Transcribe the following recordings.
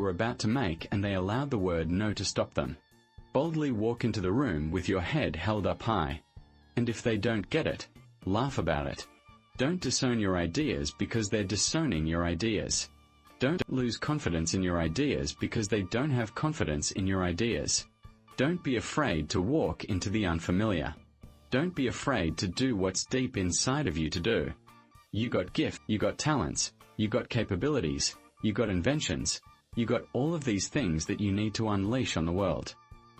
were about to make, and they allowed the word no to stop them. Boldly walk into the room with your head held up high. And if they don't get it, laugh about it. Don't disown your ideas because they're disowning your ideas. Don't lose confidence in your ideas because they don't have confidence in your ideas. Don't be afraid to walk into the unfamiliar. Don't be afraid to do what's deep inside of you to do. You got gift, you got talents, you got capabilities, you got inventions, you got all of these things that you need to unleash on the world.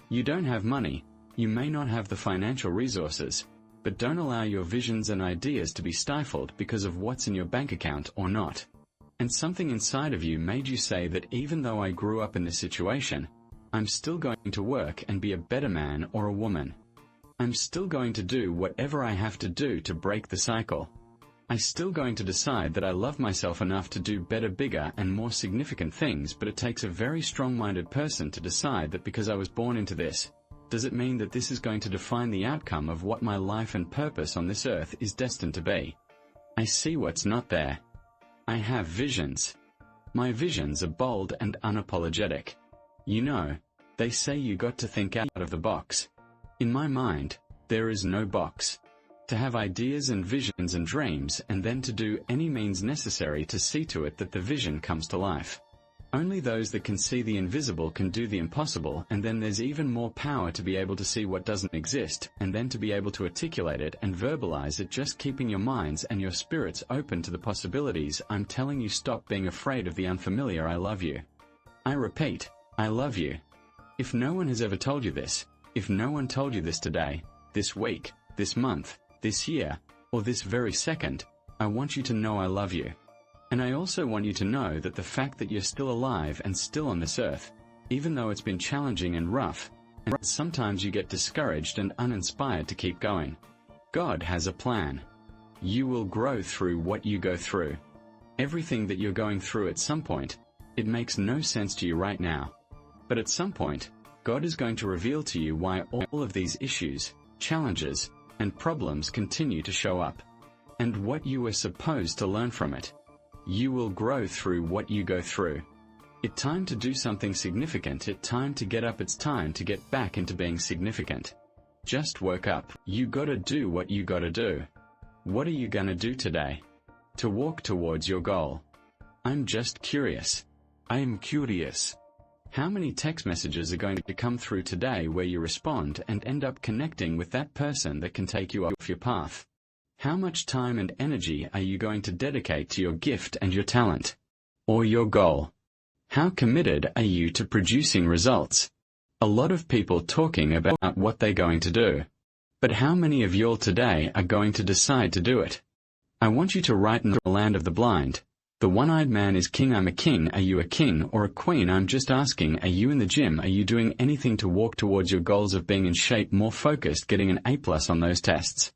You don't have money, you may not have the financial resources, but don't allow your visions and ideas to be stifled because of what's in your bank account or not. And something inside of you made you say that even though I grew up in this situation, I'm still going to work and be a better man or a woman. I'm still going to do whatever I have to do to break the cycle. I'm still going to decide that I love myself enough to do better, bigger, and more significant things, but it takes a very strong-minded person to decide that because I was born into this, does it mean that this is going to define the outcome of what my life and purpose on this earth is destined to be? I see what's not there. I have visions. My visions are bold and unapologetic. You know, they say you got to think out of the box. In my mind, there is no box. To have ideas and visions and dreams, and then to do any means necessary to see to it that the vision comes to life. Only those that can see the invisible can do the impossible, and then there's even more power to be able to see what doesn't exist, and then to be able to articulate it and verbalize it, just keeping your minds and your spirits open to the possibilities. I'm telling you, stop being afraid of the unfamiliar. I love you. I repeat, I love you. If no one has ever told you this, if no one told you this today, this week, this month, this year, or this very second, I want you to know I love you. And I also want you to know that the fact that you're still alive and still on this earth, even though it's been challenging and rough, and sometimes you get discouraged and uninspired to keep going, God has a plan. You will grow through what you go through. Everything that you're going through at some point, it makes no sense to you right now. But at some point, God is going to reveal to you why all of these issues, challenges, and problems continue to show up, and what you were supposed to learn from it. You will grow through what you go through. It's time to do something significant. It's time to get up. It's time to get back into being significant. Just woke up. You gotta do what you gotta do. What are you gonna do today to walk towards your goal? I'm just curious. I am curious. How many text messages are going to come through today where you respond and end up connecting with that person that can take you off your path? How much time and energy are you going to dedicate to your gift and your talent, or your goal? How committed are you to producing results? A lot of people talking about what they're going to do. But how many of y'all today are going to decide to do it? I want you to write in the land of the blind. The one-eyed man is king. I'm a king. Are you a king or a queen? I'm just asking, are you in the gym? Are you doing anything to walk towards your goals of being in shape, more focused, getting an A+ on those tests?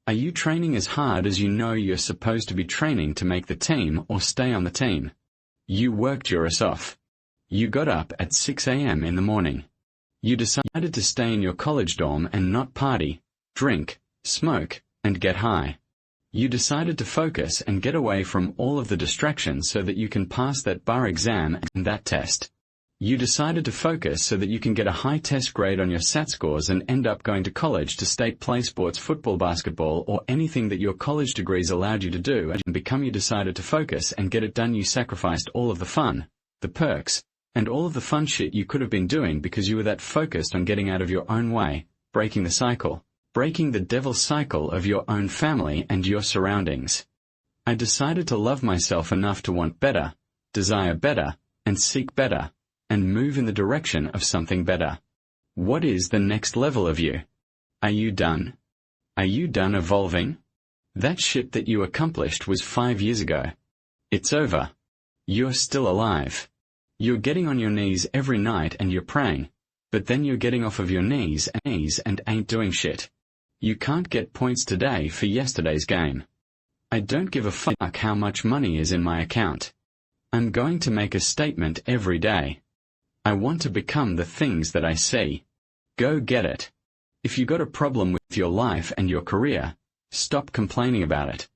Are you training as hard as you know you're supposed to be training to make the team or stay on the team? You worked your ass off. You got up at 6 a.m. in the morning. You decided to stay in your college dorm and not party, drink, smoke, and get high. You decided to focus and get away from all of the distractions so that you can pass that bar exam and that test. You decided to focus so that you can get a high test grade on your SAT scores and end up going to college to state play sports, football, basketball, or anything that your college degrees allowed you to do, and become. You decided to focus and get it done. You sacrificed all of the fun, the perks, and all of the fun shit you could have been doing because you were that focused on getting out of your own way, breaking the cycle. Breaking the devil's cycle of your own family and your surroundings. I decided to love myself enough to want better, desire better, and seek better, and move in the direction of something better. What is the next level of you? Are you done? Are you done evolving? That shit that you accomplished was 5 years ago. It's over. You're still alive. You're getting on your knees every night and you're praying, but then you're getting off of your knees and ain't doing shit. You can't get points today for yesterday's game. I don't give a fuck how much money is in my account. I'm going to make a statement every day. I want to become the things that I see. Go get it. If you got a problem with your life and your career, stop complaining about it.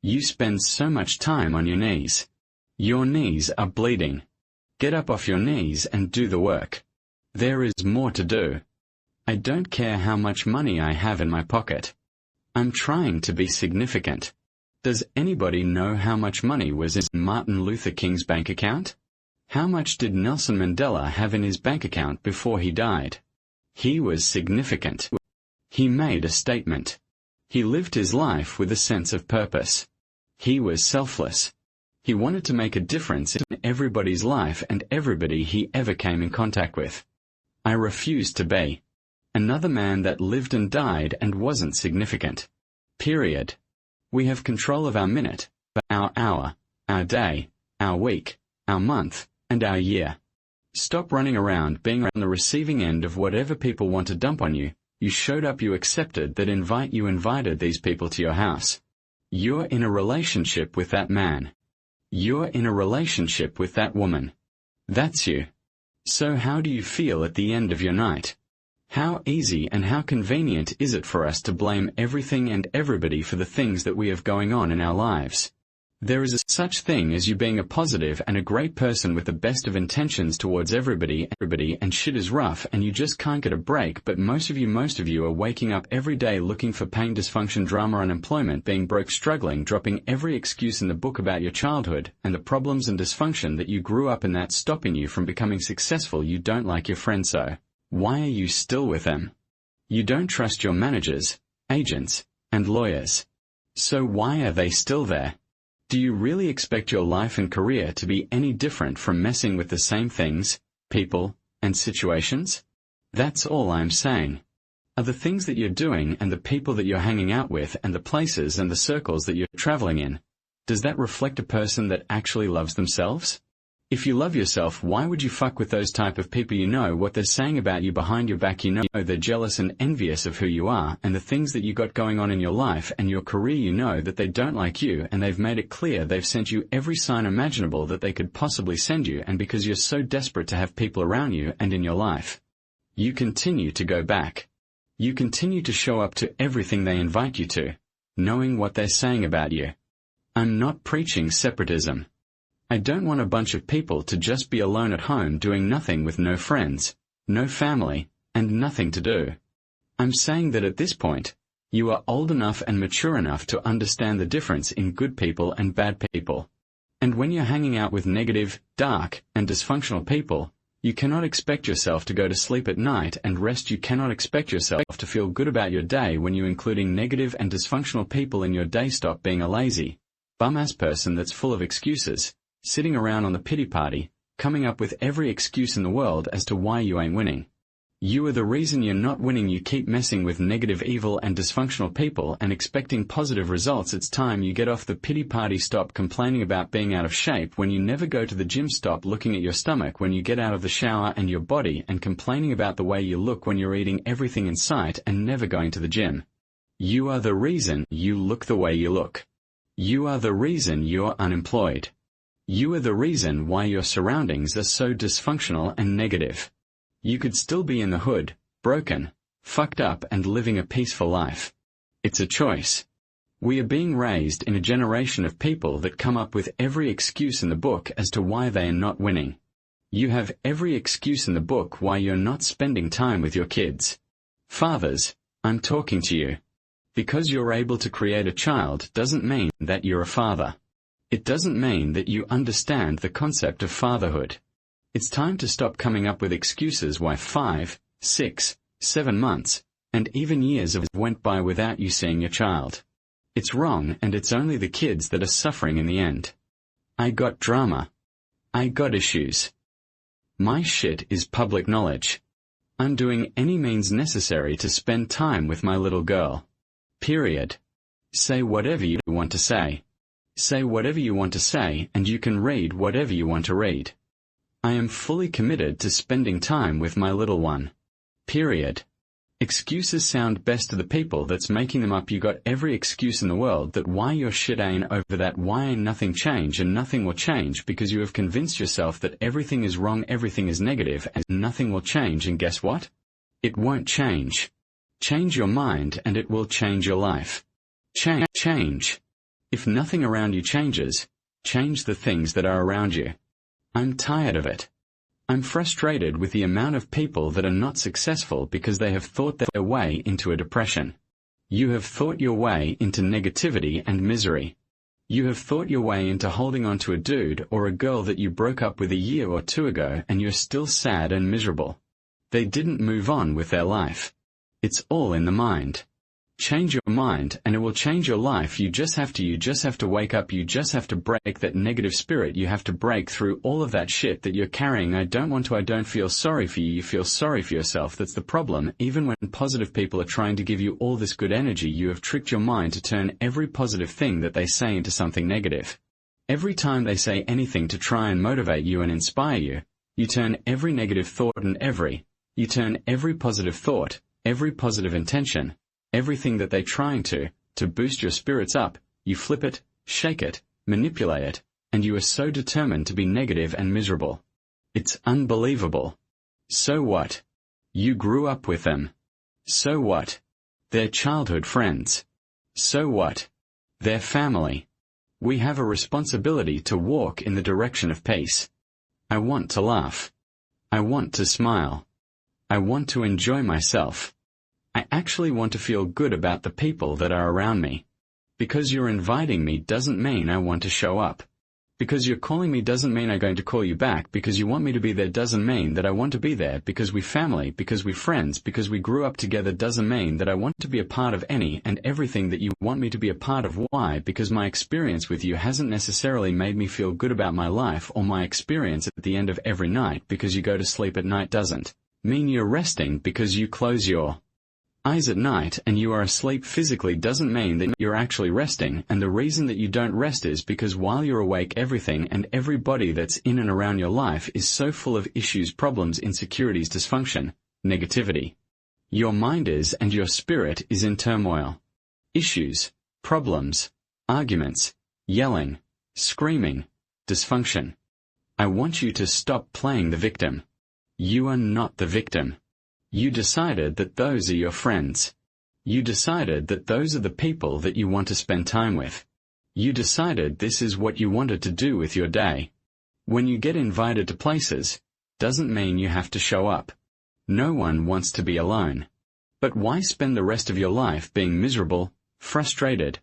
You spend so much time on your knees. Your knees are bleeding. Get up off your knees and do the work. There is more to do. I don't care how much money I have in my pocket. I'm trying to be significant. Does anybody know how much money was in Martin Luther King's bank account? How much did Nelson Mandela have in his bank account before he died? He was significant. He made a statement. He lived his life with a sense of purpose. He was selfless. He wanted to make a difference in everybody's life and everybody he ever came in contact with. I refuse to be another man that lived and died and wasn't significant. Period. We have control of our minute, our hour, our day, our week, our month, and our year. Stop running around being on the receiving end of whatever people want to dump on you. You showed up, you accepted that you invited these people to your house. You're in a relationship with that man. You're in a relationship with that woman. That's you. So how do you feel at the end of your night? How easy and how convenient is it for us to blame everything and everybody for the things that we have going on in our lives? There is such thing as you being a positive and a great person with the best of intentions towards everybody, and shit is rough and you just can't get a break, but most of you are waking up every day looking for pain, dysfunction, drama, unemployment, being broke, struggling, dropping every excuse in the book about your childhood and the problems and dysfunction that you grew up in that's stopping you from becoming successful. You don't like your friends, so why are you still with them? You don't trust your managers, agents, and lawyers. So why are they still there? Do you really expect your life and career to be any different from messing with the same things, people, and situations? That's all I'm saying. Are the things that you're doing and the people that you're hanging out with and the places and the circles that you're traveling in, does that reflect a person that actually loves themselves? If you love yourself, why would you fuck with those type of people? You know what they're saying about you behind your back. You know they're jealous and envious of who you are and the things that you got going on in your life and your career. You know that they don't like you and they've made it clear they've sent you every sign imaginable that they could possibly send you, and because you're so desperate to have people around you and in your life, you continue to go back. You continue to show up to everything they invite you to, knowing what they're saying about you. I'm not preaching separatism. I don't want a bunch of people to just be alone at home doing nothing with no friends, no family, and nothing to do. I'm saying that at this point, you are old enough and mature enough to understand the difference in good people and bad people. And when you're hanging out with negative, dark, and dysfunctional people, you cannot expect yourself to go to sleep at night and rest. You cannot expect yourself to feel good about your day when you're including negative and dysfunctional people in your day. Stop being a lazy, bum-ass person that's full of excuses, sitting around on the pity party, coming up with every excuse in the world as to why you ain't winning. You are the reason you're not winning. You keep messing with negative, evil, and dysfunctional people and expecting positive results. It's time you get off the pity party. Stop complaining about being out of shape when you never go to the gym. Stop looking at your stomach when you get out of the shower and your body and complaining about the way you look when you're eating everything in sight and never going to the gym. You are the reason you look the way you look. You are the reason you're unemployed. You are the reason why your surroundings are so dysfunctional and negative. You could still be in the hood, broken, fucked up, and living a peaceful life. It's a choice. We are being raised in a generation of people that come up with every excuse in the book as to why they are not winning. You have every excuse in the book why you're not spending time with your kids. Fathers, I'm talking to you. Because you're able to create a child doesn't mean that you're a father. It doesn't mean that you understand the concept of fatherhood. It's time to stop coming up with excuses why 5, 6, 7 months, and even years have went by without you seeing your child. It's wrong, and it's only the kids that are suffering in the end. I got drama. I got issues. My shit is public knowledge. I'm doing any means necessary to spend time with my little girl. Period. Say whatever you want to say. Say whatever you want to say, and you can read whatever you want to read. I am fully committed to spending time with my little one. Period. Excuses sound best to the people that's making them up. You got every excuse in the world that why your shit ain't over, that why ain't nothing change, and nothing will change because you have convinced yourself that everything is wrong, everything is negative, and nothing will change. And guess what? It won't change. Change your mind and it will change your life. Change. If nothing around you changes, change the things that are around you. I'm tired of it. I'm frustrated with the amount of people that are not successful because they have thought their way into a depression. You have thought your way into negativity and misery. You have thought your way into holding on to a dude or a girl that you broke up with a year or two ago and you're still sad and miserable. They didn't move on with their life. It's all in the mind. Change your mind and it will change your life. You just have to wake up. You just have to break that negative spirit. You have to break through all of that shit that you're carrying. I don't feel sorry for you. You feel sorry for yourself. That's the problem. Even when positive people are trying to give you all this good energy, you have tricked your mind to turn every positive thing that they say into something negative. Every time they say anything to try and motivate you and inspire you, you turn every negative thought and you turn every positive thought, every positive intention, everything that they're trying to boost your spirits up, you flip it, shake it, manipulate it, and you are so determined to be negative and miserable. It's unbelievable. So what? You grew up with them. So what? They're childhood friends. So what? They're family. We have a responsibility to walk in the direction of peace. I want to laugh. I want to smile. I want to enjoy myself. I actually want to feel good about the people that are around me. Because you're inviting me doesn't mean I want to show up. Because you're calling me doesn't mean I'm going to call you back. Because you want me to be there doesn't mean that I want to be there. Because we family, because we friends, because we grew up together doesn't mean that I want to be a part of any and everything that you want me to be a part of. Why? Because my experience with you hasn't necessarily made me feel good about my life, or my experience at the end of every night because you go to sleep at night doesn't mean you're resting. Because you close your eyes at night and you are asleep physically doesn't mean that you're actually resting, and the reason that you don't rest is because while you're awake everything and everybody that's in and around your life is so full of issues, problems, insecurities, dysfunction, negativity. Your mind is and your spirit is in turmoil. Issues, problems, arguments, yelling, screaming, dysfunction. I want you to stop playing the victim. You are not the victim. You decided that those are your friends. You decided that those are the people that you want to spend time with. You decided this is what you wanted to do with your day. When you get invited to places, doesn't mean you have to show up. No one wants to be alone. But why spend the rest of your life being miserable, frustrated,